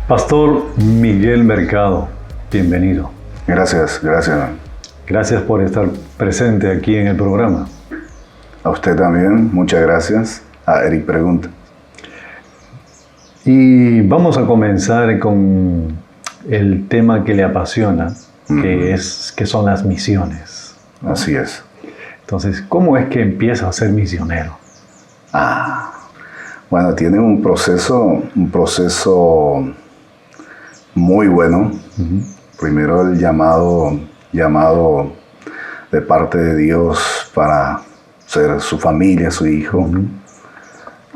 Pastor Miguel Mercado, bienvenido. Gracias. Gracias por estar presente aquí en el programa. A usted también, muchas gracias. A Eric pregunta. Y vamos a comenzar con el tema que le apasiona, que son las misiones. Así es. Entonces, ¿cómo es que empieza a ser misionero? Bueno, tiene un proceso muy bueno. Primero el llamado de parte de Dios para ser su familia, su hijo.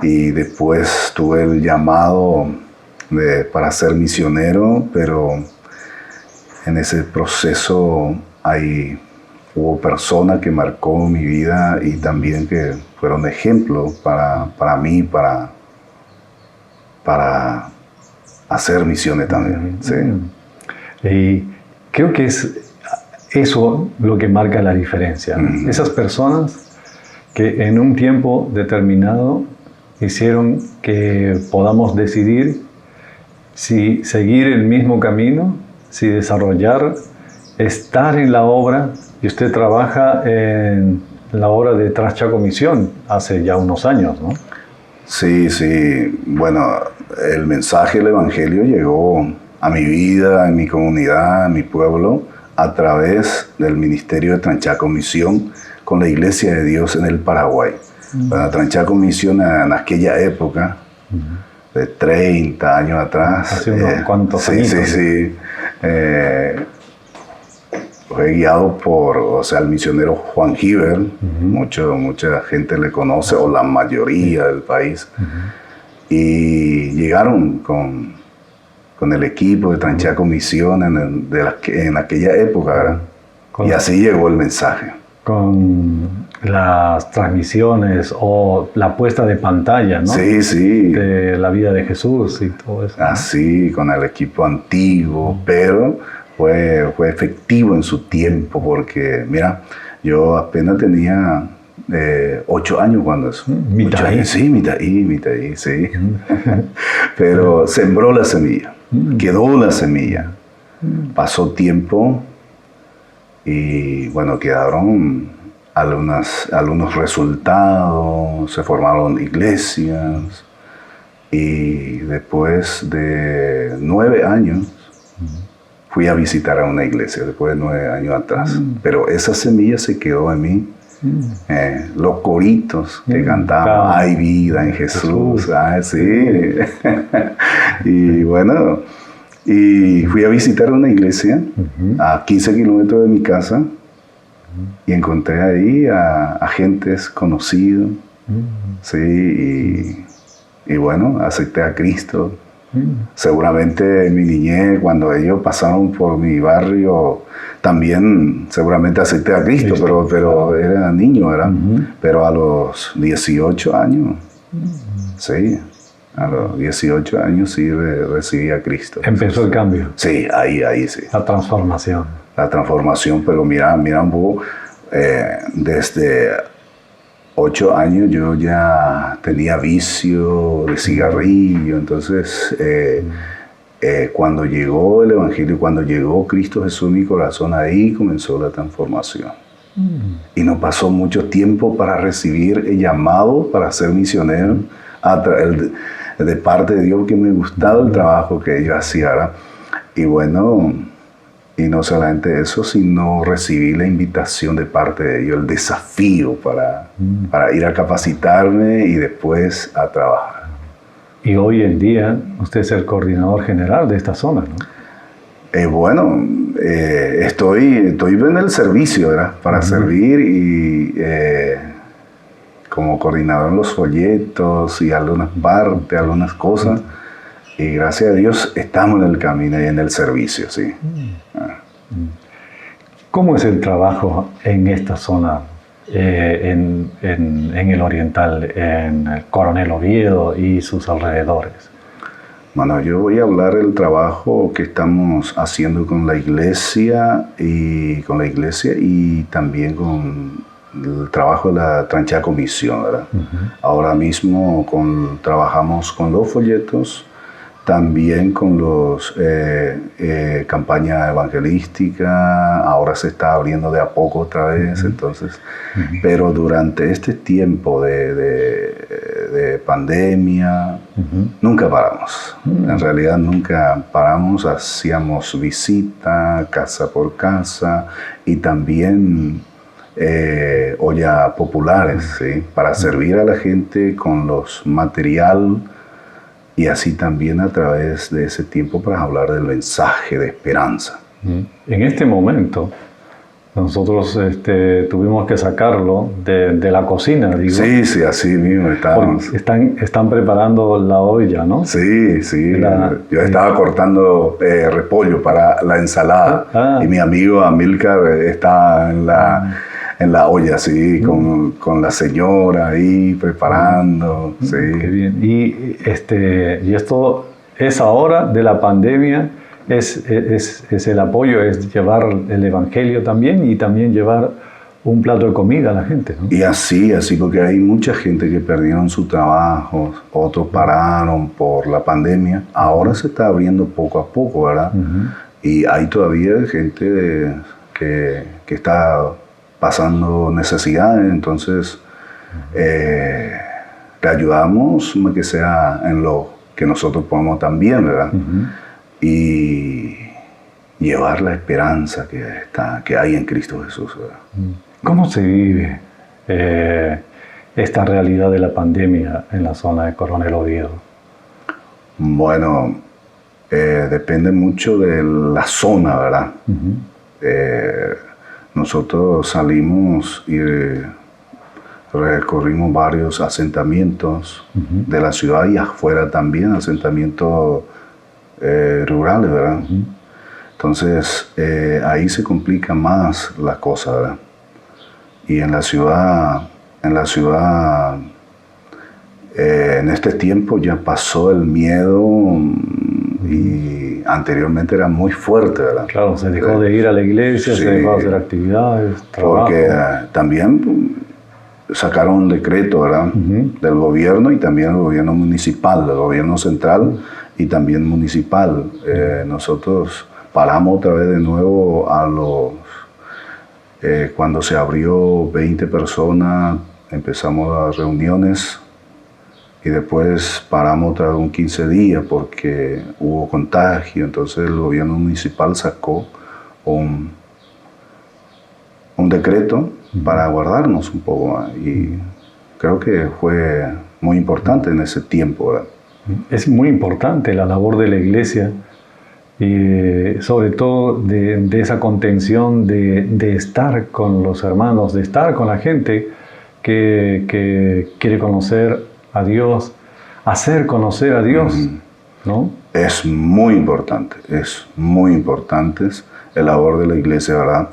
Y después tuve el llamado para ser misionero, pero en ese proceso hubo personas que marcó mi vida y también que fueron ejemplos para mí, para hacer misiones también. Sí. Y creo que es eso lo que marca la diferencia. Esas personas que en un tiempo determinado hicieron que podamos decidir si seguir el mismo camino, si desarrollar, estar en la obra. Y usted trabaja en la obra de Transchaco Misión hace ya unos años, ¿no? Sí. Bueno, el mensaje del Evangelio llegó a mi vida, en mi comunidad, en mi pueblo, a través del ministerio de Transchaco Misión con la Iglesia de Dios en el Paraguay. Bueno, Transchaco Misión en aquella época, de 30 años atrás. Hace unos cuantos años. Sí. Fue guiado por, el misionero Juan Giver. Mucha gente le conoce, o la mayoría del país. Y llegaron con el equipo de Transchaco Misión en aquella época, ¿verdad? Y así llegó el mensaje. Con las transmisiones o la puesta de pantalla, ¿no? Sí. De la vida de Jesús y todo eso, ¿no? Así, con el equipo antiguo, pero fue efectivo en su tiempo, porque, mira, yo apenas tenía 8 años cuando eso. Mitaí. Sí, Mitaí, sí. Pero sembró la semilla, quedó la semilla. Pasó tiempo y, bueno, quedaron algunos resultados, se formaron iglesias y después de 9 años fui a visitar a una iglesia, después de 9 años atrás. Pero esa semilla se quedó en mí. Los coritos que cantaban, hay vida en Jesús. Sí. Y bueno, y fui a visitar una iglesia a 15 kilómetros de mi casa y encontré ahí a gentes conocidos. Sí, y bueno, acepté a Cristo. Seguramente en mi niñez, cuando ellos pasaron por mi barrio, también seguramente acepté a Cristo, pero era niño, pero a los 18 años, sí, a los 18 años sí recibí a Cristo. Empezó el cambio. Sí, ahí sí. La transformación. La transformación, pero mira un poco, desde 8 años yo ya tenía vicio de cigarrillo, entonces cuando llegó el Evangelio, cuando llegó Cristo Jesús en mi corazón, ahí comenzó la transformación. Y no pasó mucho tiempo para recibir el llamado para ser misionero de parte de Dios, que me gustaba el trabajo que yo hacía, ¿verdad? Y bueno, y no solamente eso, sino recibí la invitación de parte de Dios, el desafío para ir a capacitarme y después a trabajar. Y hoy en día usted es el coordinador general de esta zona, ¿no? Bueno, estoy en el servicio, ¿verdad? Para servir y como coordinador en los folletos y algunas partes, algunas cosas. Y gracias a Dios estamos en el camino y en el servicio, sí. ¿Cómo es el trabajo en esta zona, en el Oriental, en el Coronel Oviedo y sus alrededores? Bueno, yo voy a hablar del trabajo que estamos haciendo con la iglesia y también con el trabajo de la Transchaco Misión, ¿verdad? Ahora mismo trabajamos con los folletos También con los campaña evangelística, ahora se está abriendo de a poco otra vez, entonces, pero durante este tiempo de pandemia, nunca paramos. En realidad nunca paramos, hacíamos visita casa por casa y también olla populares, ¿sí? Para servir a la gente con los material. Y así también a través de ese tiempo para hablar del mensaje de esperanza. En este momento, nosotros tuvimos que sacarlo de la cocina, digo. Sí, sí, así mismo estábamos. Están preparando la olla, ¿no? Sí, sí. Yo estaba cortando repollo para la ensalada. Y mi amigo Amílcar está en la olla, sí, con la señora ahí preparando. Sí. Qué bien. Y esto es ahora de la pandemia, es el apoyo, es llevar el evangelio también y también llevar un plato de comida a la gente, ¿no? Y así, porque hay mucha gente que perdieron su trabajo, otros pararon por la pandemia. Ahora se está abriendo poco a poco, ¿verdad? Y hay todavía gente que está pasando necesidades, entonces le ayudamos, que sea en lo que nosotros podamos también, ¿verdad? Y llevar la esperanza que hay en Cristo Jesús, ¿verdad? ¿Cómo se vive esta realidad de la pandemia en la zona de Coronel Oviedo? Bueno, depende mucho de la zona, ¿verdad? Nosotros salimos y recorrimos varios asentamientos de la ciudad y afuera también, asentamientos rurales, ¿verdad? Entonces, ahí se complica más la cosa, ¿verdad? Y en la ciudad, en este tiempo ya pasó el miedo y anteriormente era muy fuerte, ¿verdad? Claro, se dejó de ir a la iglesia, se dejó de hacer actividades, trabajo. Porque también sacaron un decreto, ¿verdad? Del gobierno y también el gobierno municipal, el gobierno central y también municipal. Nosotros paramos otra vez de nuevo cuando se abrió 20 personas, empezamos las reuniones y después paramos otra vez 15 días porque hubo contagio. Entonces el gobierno municipal sacó un decreto para guardarnos un poco más. Y creo que fue muy importante en ese tiempo, ¿verdad? Es muy importante la labor de la iglesia y sobre todo de esa contención de estar con los hermanos, de estar con la gente que quiere conocer a Dios, hacer conocer a Dios, ¿no? Es muy importante la labor de la iglesia, ¿verdad?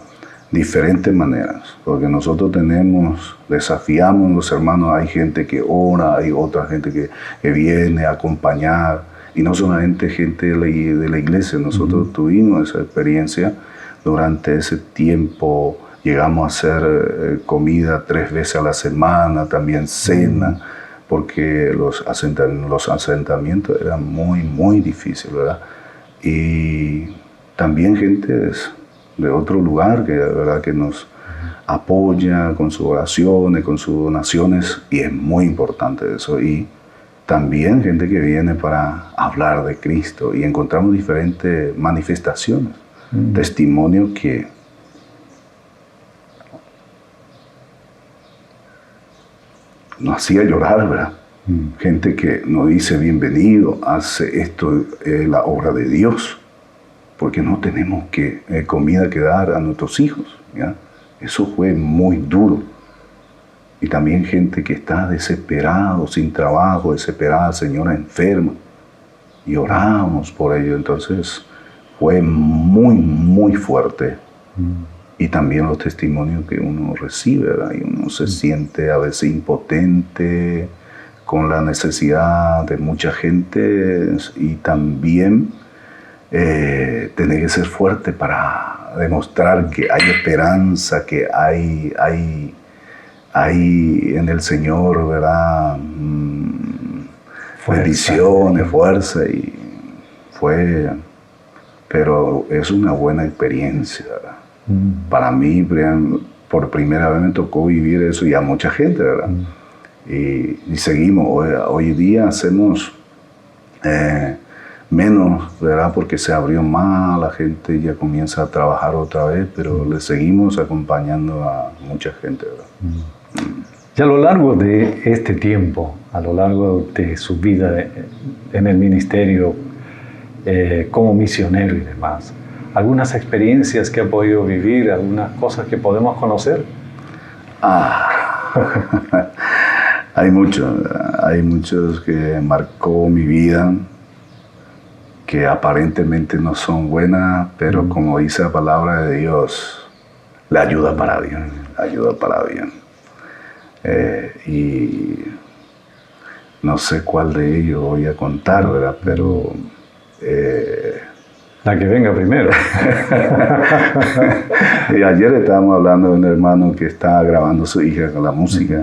Diferentes maneras, porque nosotros desafiamos los hermanos, hay gente que ora, hay otra gente que viene a acompañar, y no solamente gente de la iglesia, nosotros tuvimos esa experiencia durante ese tiempo, llegamos a hacer comida 3 veces a la semana, también cena, porque los asentamientos eran muy, muy difíciles, ¿verdad? Y también gente de otro lugar que, ¿verdad?, que nos apoya con sus oraciones, con sus donaciones, y es muy importante eso. Y también gente que viene para hablar de Cristo, y encontramos diferentes manifestaciones, testimonios que nos hacía llorar, ¿verdad? Gente que nos dice bienvenido, hace esto, la obra de Dios, porque no tenemos comida que dar a nuestros hijos, ¿ya? Eso fue muy duro. Y también gente que está desesperado, sin trabajo, desesperada, señora enferma, y oramos por ello. Entonces fue muy, muy fuerte. Y también los testimonios que uno recibe, ¿verdad? Y uno se siente a veces impotente con la necesidad de mucha gente, y también tener que ser fuerte para demostrar que hay esperanza, que hay en el Señor, ¿verdad? Bendiciones, fuerza, y pero es una buena experiencia. Para mí, por primera vez me tocó vivir eso y a mucha gente, ¿verdad? Y seguimos, hoy día hacemos menos, ¿verdad? Porque se abrió más, la gente ya comienza a trabajar otra vez, pero le seguimos acompañando a mucha gente, ¿verdad? Y a lo largo de este tiempo, a lo largo de su vida en el ministerio, como misionero y demás, algunas experiencias que ha podido vivir, algunas cosas que podemos conocer. Hay muchos que marcó mi vida, que aparentemente no son buenas, pero como dice la palabra de Dios, la ayuda para bien, y no sé cuál de ellos voy a contar, ¿verdad? Pero la que venga primero. Y ayer estábamos hablando de un hermano que está grabando a su hija con la música,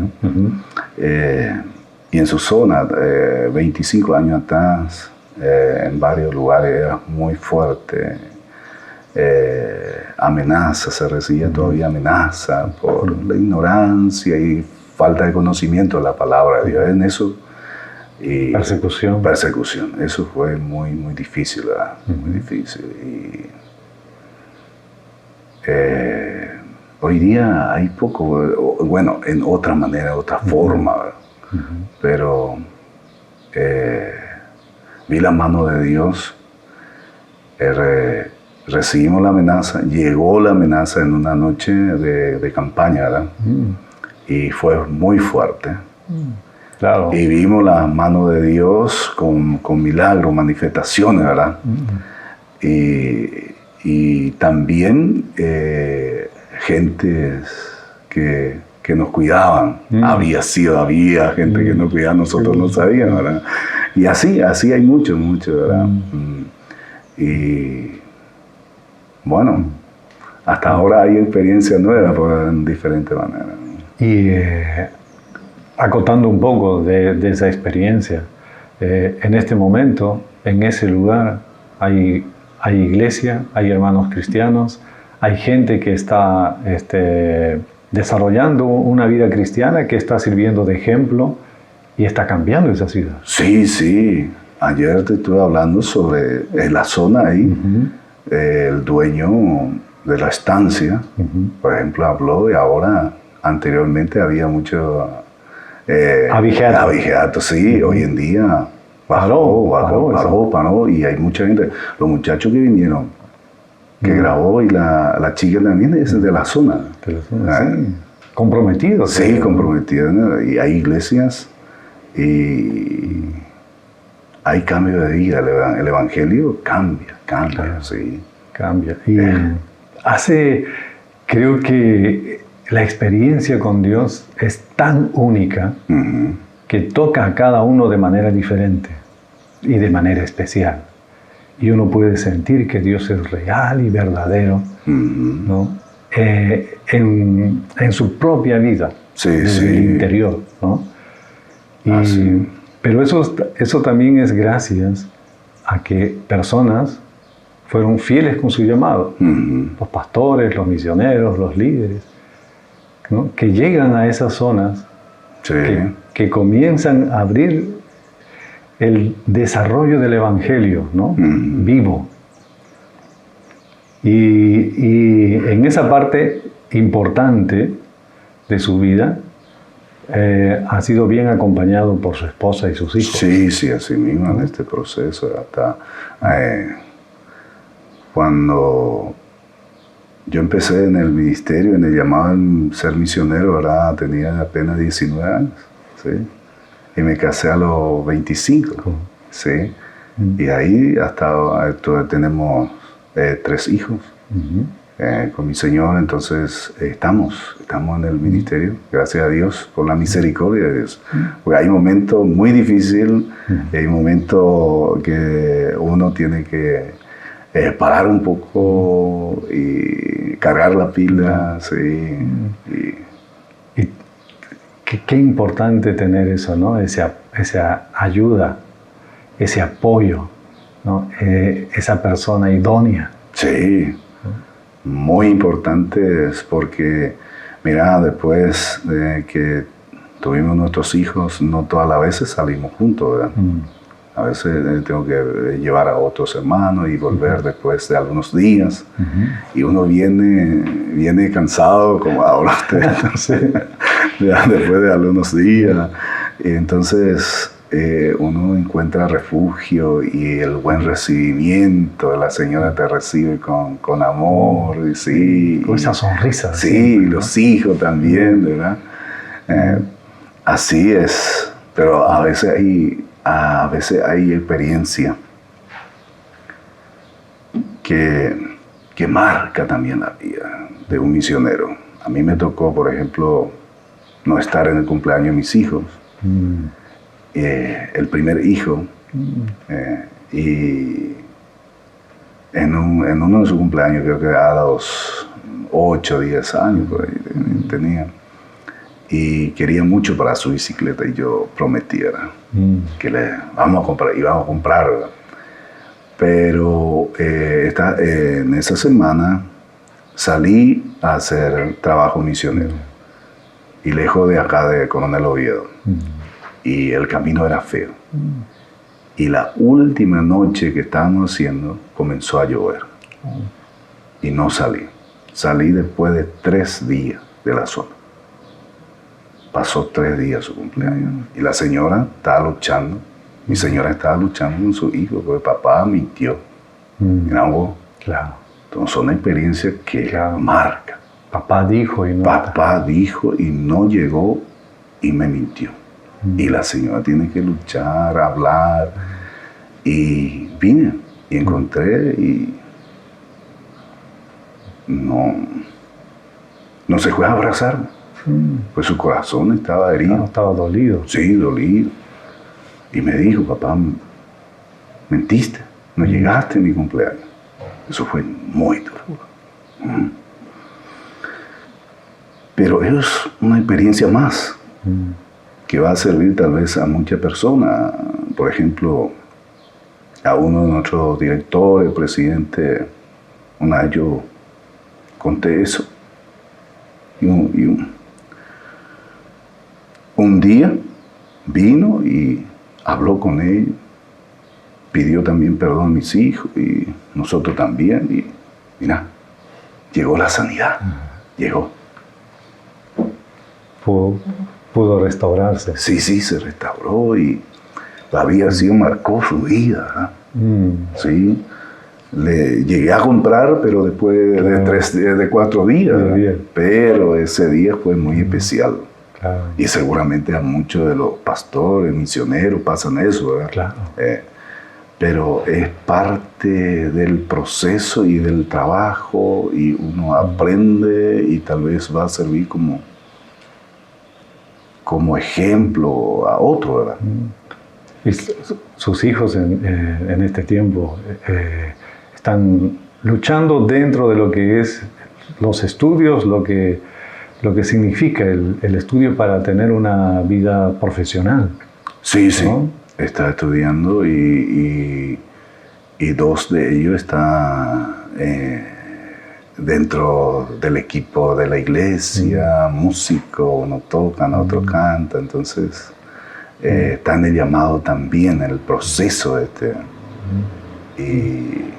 y en su zona, 25 años atrás, en varios lugares era muy fuerte, amenaza, se recibía todavía amenaza por la ignorancia y falta de conocimiento de la palabra de Dios. En eso, y persecución, eso fue muy, muy difícil, ¿verdad? Muy difícil. Y hoy día hay poco, bueno, en otra manera, otra forma, ¿verdad? Pero vi la mano de Dios, recibimos la amenaza, llegó la amenaza en una noche de campaña, ¿verdad? Y fue muy fuerte. Claro. Y vimos la mano de Dios con milagros, manifestaciones, ¿verdad? Y también gentes que nos cuidaban. Había gente que nos cuidaba, nosotros no sabíamos, ¿verdad? Y así hay mucho, ¿verdad? Y bueno, hasta ahora hay experiencias nuevas, pero en diferentes maneras. Y acotando un poco de esa experiencia, en este momento, en ese lugar, hay iglesia, hay hermanos cristianos, hay gente que está desarrollando una vida cristiana, que está sirviendo de ejemplo y está cambiando esa ciudad. Sí. Ayer te estuve hablando sobre la zona ahí, el dueño de la estancia, por ejemplo, habló, y ahora anteriormente había mucho abigeato, sí, hoy en día paró, y hay mucha gente. Los muchachos que vinieron, que grabó, y la chica también es de la zona. Sí. Comprometidos. Sí, comprometidos, ¿no? Y hay iglesias y hay cambio de vida. El evangelio cambia, claro. Sí. Cambia. Y creo que la experiencia con Dios es tan única que toca a cada uno de manera diferente y de manera especial. Y uno puede sentir que Dios es real y verdadero, ¿no? En su propia vida, desde el interior, ¿no? Pero eso también es gracias a que personas fueron fieles con su llamado. Los pastores, los misioneros, los líderes, ¿no? Que llegan a esas zonas, que comienzan a abrir el desarrollo del evangelio, ¿no? Vivo. Y en esa parte importante de su vida, ha sido bien acompañado por su esposa y sus hijos. Sí, así mismo, en este proceso. Hasta cuando yo empecé en el ministerio, en el llamado a ser misionero, ¿verdad? Tenía apenas 19 años, ¿sí? Y me casé a los 25, ¿sí? Y ahí hasta tenemos 3 hijos. Con mi Señor, entonces estamos en el ministerio, gracias a Dios, por la misericordia de Dios. Porque hay momentos muy difíciles, hay momentos que uno tiene que parar un poco y cargar la pila, sí. Y qué importante tener eso, ¿no? Esa ayuda, ese apoyo ¿no? Esa persona idónea. Sí, muy importantes porque, mira, después de que tuvimos nuestros hijos, no todas las veces salimos juntos, ¿verdad? A veces tengo que llevar a otros hermanos y volver después de algunos días. Y uno viene cansado, como ahora usted, Sí. después de algunos días. Y entonces uno encuentra refugio y el buen recibimiento. La señora te recibe con amor. Y sí, Con esa sonrisa. Sí, siempre, ¿no? los hijos también, ¿verdad? Así es. Pero a veces hay experiencia que marca también la vida de un misionero. A mí me tocó, por ejemplo, no estar en el cumpleaños de mis hijos. El primer hijo, y en uno de sus cumpleaños, creo que a los 8 o 10 años por ahí tenía, y quería mucho para su bicicleta y yo prometiera que íbamos a comprar, ¿verdad? Pero en esa semana salí a hacer trabajo misionero y lejos de acá de Coronel Oviedo. Y el camino era feo. Y la última noche que estábamos haciendo comenzó a llover. Y no salí. Salí después de 3 días de la zona. Pasó 3 días su cumpleaños. Y la señora estaba luchando. Mi señora estaba luchando con su hijo, porque papá mintió. Mira vos. Claro. Entonces son experiencias que marcan. Papá dijo y no. Papá dijo y no llegó y me mintió. Y la señora tiene que luchar, hablar. Y vine y encontré y no se fue a abrazarme. Pues su corazón estaba herido. Estaba dolido. Sí, dolido. Y me dijo, papá, mentiste, no llegaste a mi cumpleaños. Eso fue muy duro. Pero es una experiencia más que va a servir tal vez a muchas personas. Por ejemplo, a uno de nuestros directores, presidente, una vez yo conté eso. Y un día vino y habló con él, pidió también perdón a mis hijos y nosotros también. Y mira, llegó la sanidad, llegó. Pudo restaurarse. Sí, se restauró y la vida así marcó su vida. Sí, le llegué a comprar, pero después de 4 días. Pero ese día fue muy especial. Claro. Y seguramente a muchos de los pastores, misioneros pasan eso, ¿verdad? Claro. Pero es parte del proceso y del trabajo y uno aprende y tal vez va a servir como ejemplo a otro, ¿verdad? Y sus hijos en este tiempo están luchando dentro de lo que es los estudios, lo que significa el estudio para tener una vida profesional. Sí, ¿no? Está estudiando y 2 de ellos están dentro del equipo de la iglesia, músico, uno toca, otro canta, entonces está en el llamado también, en el proceso y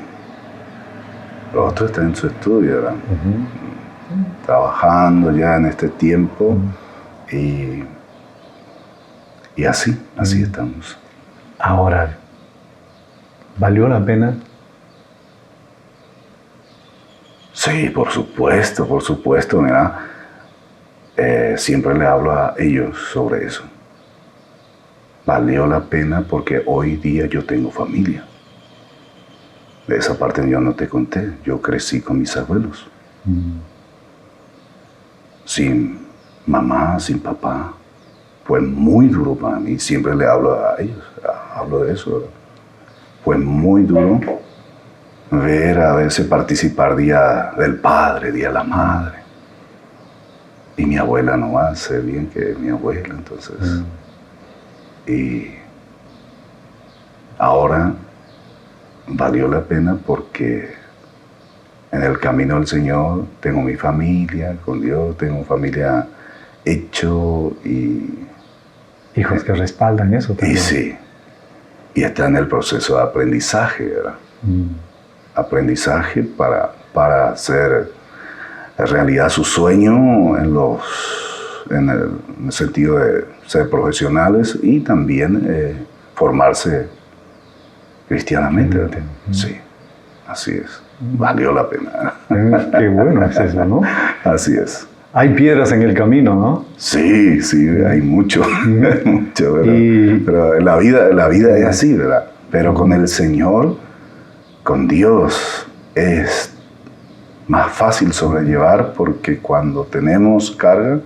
los otros están en su estudio, ¿verdad? Trabajando ya en este tiempo y así estamos. Ahora, ¿valió la pena? Sí, por supuesto, mira, siempre le hablo a ellos sobre eso. Valió la pena porque hoy día yo tengo familia. De esa parte yo no te conté, yo crecí con mis abuelos. Sin mamá, sin papá. Fue muy duro para mí, siempre le hablo a ellos, hablo de eso, ¿verdad? Fue muy duro ver a veces participar Día del Padre, Día de la Madre. Y mi abuela no va a ser bien que mi abuela, entonces. Y ahora valió la pena porque en el camino del Señor tengo mi familia, con Dios tengo familia hecho y... Hijos que respaldan eso también. Y sí, y está en el proceso de aprendizaje, ¿verdad? Aprendizaje para hacer realidad su sueño en el sentido de ser profesionales y también formarse cristianamente. Sí, así es. Valió la pena. Qué bueno es eso, ¿no? Así es. Hay piedras en el camino, ¿no? Sí, hay mucho, mucho, ¿verdad? Pero la vida es así, ¿verdad? Pero con el Señor, con Dios, es más fácil sobrellevar porque cuando tenemos carga,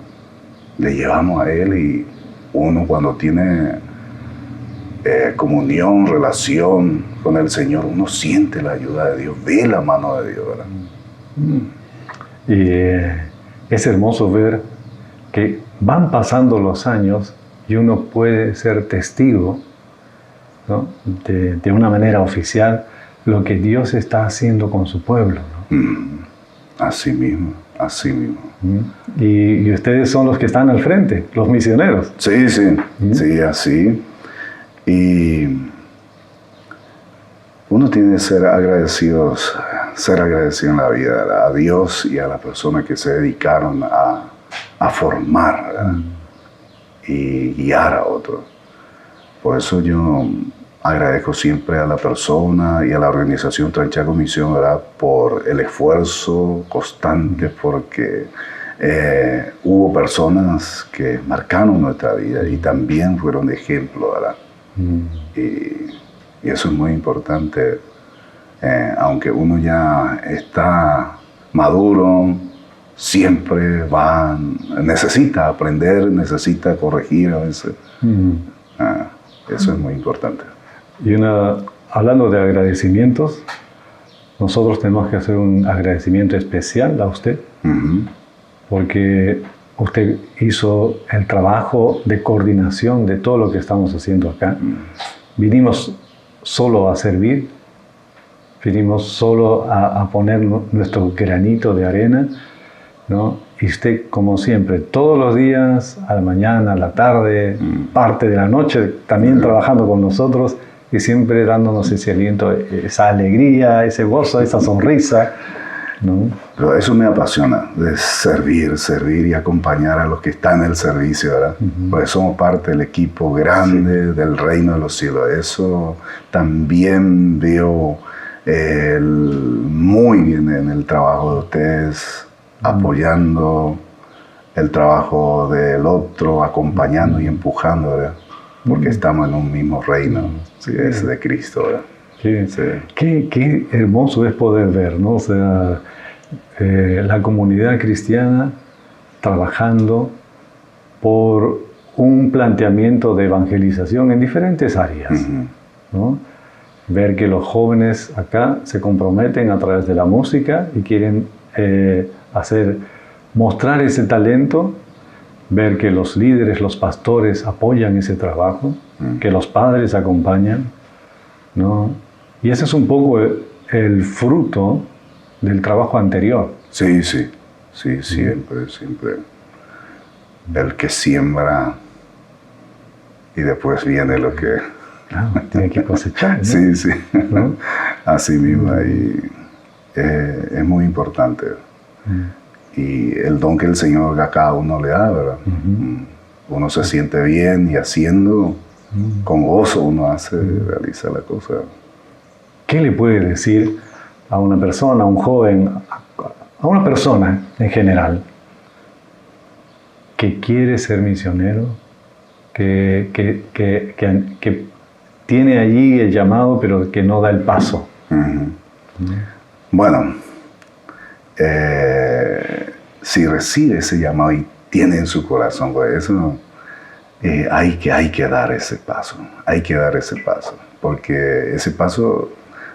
le llevamos a Él y uno cuando tiene comunión, relación con el Señor, uno siente la ayuda de Dios, ve la mano de Dios, ¿verdad? Y es hermoso ver que van pasando los años y uno puede ser testigo, ¿no? de una manera oficial lo que Dios está haciendo con su pueblo, ¿no? Así mismo, así mismo. Y ustedes son los que están al frente, los misioneros. Sí, sí, así. Y uno tiene que ser agradecido en la vida, a Dios y a las personas que se dedicaron a formar, ¿verdad? Y guiar a otros. Por eso yo agradezco siempre a la persona y a la organización Tranchaco Misión, ¿verdad? Por el esfuerzo constante, porque hubo personas que marcaron nuestra vida y también fueron de ejemplo, ¿verdad? Y eso es muy importante, aunque uno ya está maduro, siempre necesita aprender, necesita corregir a veces. Eso es muy importante. Y hablando de agradecimientos, nosotros tenemos que hacer un agradecimiento especial a usted, porque usted hizo el trabajo de coordinación de todo lo que estamos haciendo acá. Vinimos solo a servir, vinimos solo a poner nuestro granito de arena, ¿no? Y usted, como siempre, todos los días, a la mañana, a la tarde, parte de la noche, también trabajando con nosotros y siempre dándonos ese aliento, esa alegría, ese gozo, esa sonrisa, ¿no? Pero eso me apasiona, de servir y acompañar a los que están en el servicio, ¿verdad? Porque somos parte del equipo grande del reino de los cielos. Eso también veo muy bien en el trabajo de ustedes, apoyando el trabajo del otro, acompañando y empujando, ¿verdad? Porque estamos en un mismo reino, es de Cristo, ¿verdad? Qué hermoso es poder ver, ¿no? O sea, la comunidad cristiana trabajando por un planteamiento de evangelización en diferentes áreas, ¿no? Ver que los jóvenes acá se comprometen a través de la música y quieren mostrar ese talento, ver que los líderes, los pastores apoyan ese trabajo, que los padres acompañan, ¿no? Y ese es un poco el fruto del trabajo anterior. Sí, siempre. El que siembra y después viene lo que... tiene que cosechar, ¿no? Sí, ¿no? Así mismo, y es muy importante. Y el don que el Señor a cada uno le da, ¿verdad? Uno se siente bien y haciendo, con gozo uno realiza la cosa. ¿Qué le puede decir a una persona, a un joven, a una persona en general, que quiere ser misionero, que tiene allí el llamado, pero que no da el paso? Bueno, si recibe ese llamado y tiene en su corazón, pues eso, hay que dar ese paso, porque ese paso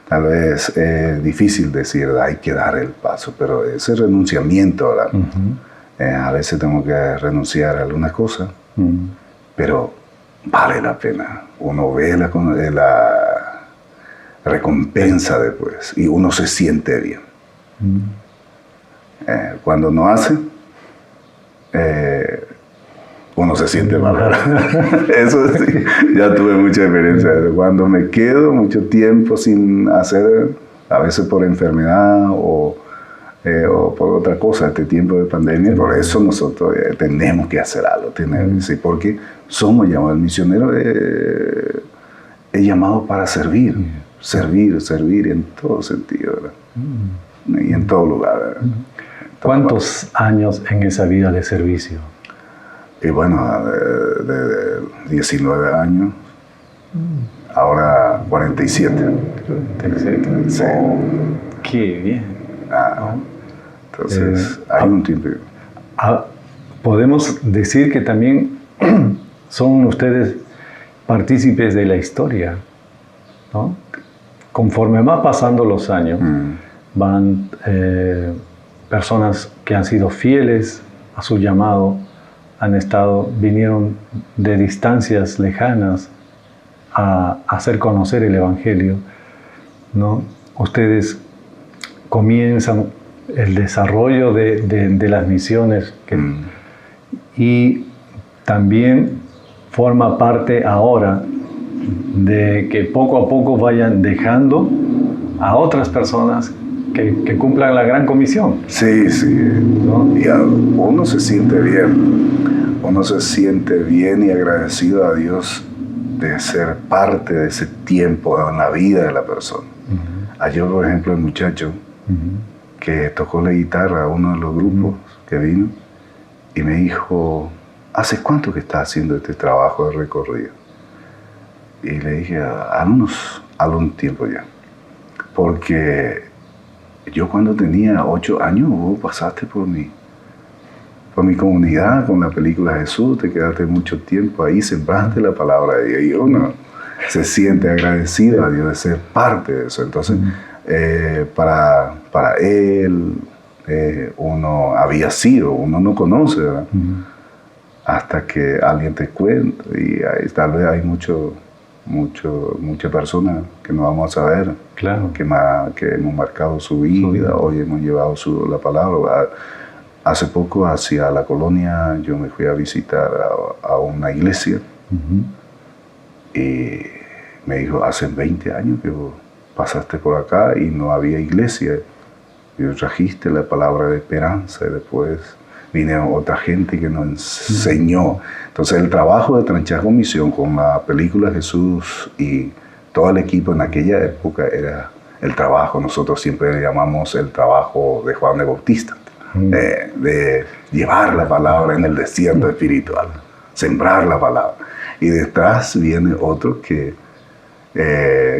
tal vez es difícil decir, hay que dar el paso, pero ese renunciamiento, ¿verdad? A veces tengo que renunciar a algunas cosas, pero vale la pena. Uno ve recompensa después y uno se siente bien. Cuando no hace, uno se siente mal. Eso sí, ya tuve mucha experiencia. Cuando me quedo mucho tiempo sin hacer, a veces por enfermedad o por otra cosa, este tiempo de pandemia, por eso nosotros tenemos que hacer algo, ¿sí? Porque somos llamados, el misionero es llamado para servir, servir en todo sentido, ¿verdad? Y en todo lugar, ¿verdad? ¿Cuántos años en esa vida de servicio? Y bueno, de 19 años, ahora 47. 47. Sí. Oh, qué bien. Entonces, hay un tiempo. Podemos decir que también son ustedes partícipes de la historia, ¿no? Conforme va pasando los años, van personas que han sido fieles a su llamado, vinieron de distancias lejanas a hacer conocer el Evangelio, ¿no? Ustedes comienzan el desarrollo de las misiones y también forma parte ahora de que poco a poco vayan dejando a otras personas que cumplan la gran comisión. Sí, sí. ¿No? Y uno se siente bien. Uno se siente bien y agradecido a Dios de ser parte de ese tiempo en la vida de la persona. Ayer, por ejemplo, el muchacho que tocó la guitarra a uno de los grupos que vino y me dijo, ¿hace cuánto que estás haciendo este trabajo de recorrido? Y le dije, algún tiempo ya. Porque yo cuando tenía 8 años, vos pasaste por mi comunidad con la película Jesús, te quedaste mucho tiempo ahí, sembraste la palabra de Dios y uno se siente agradecido a Dios de ser parte de eso. Entonces, para él, uno había sido, uno no conoce, ¿verdad? Hasta que alguien te cuenta y tal vez hay muchas personas que no vamos a ver, claro, que hemos marcado su vida, hoy hemos llevado la palabra. Hace poco, hacia la colonia, yo me fui a visitar a una iglesia y me dijo, hace 20 años que vos pasaste por acá y no había iglesia. Y trajiste la palabra de esperanza y después vino otra gente que nos enseñó. Entonces el trabajo de Tranchazgo Misión con la película Jesús y todo el equipo en aquella época era el trabajo, nosotros siempre le llamamos el trabajo de Juan de Bautista, de llevar la palabra en el desierto espiritual, sembrar la palabra. Y detrás viene otro que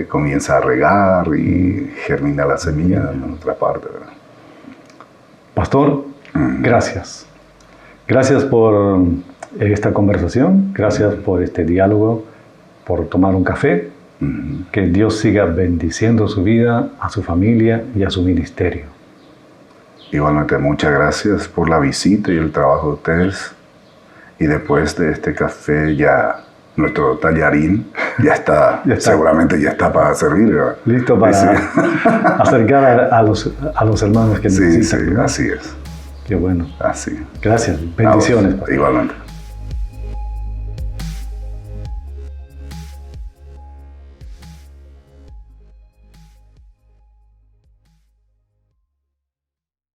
comienza a regar y germina la semilla en otra parte, ¿verdad? Pastor, gracias. Gracias por esta conversación, gracias por este diálogo, por tomar un café. Que Dios siga bendiciendo su vida, a su familia y a su ministerio. Igualmente, muchas gracias por la visita y el trabajo de ustedes. Y después de este café ya nuestro tallarín ya está. Seguramente ya está para servir, ¿verdad? Listo para acercar a los hermanos que necesitan. Sí, así es. Qué bueno. Así. Gracias. Bendiciones. Igualmente.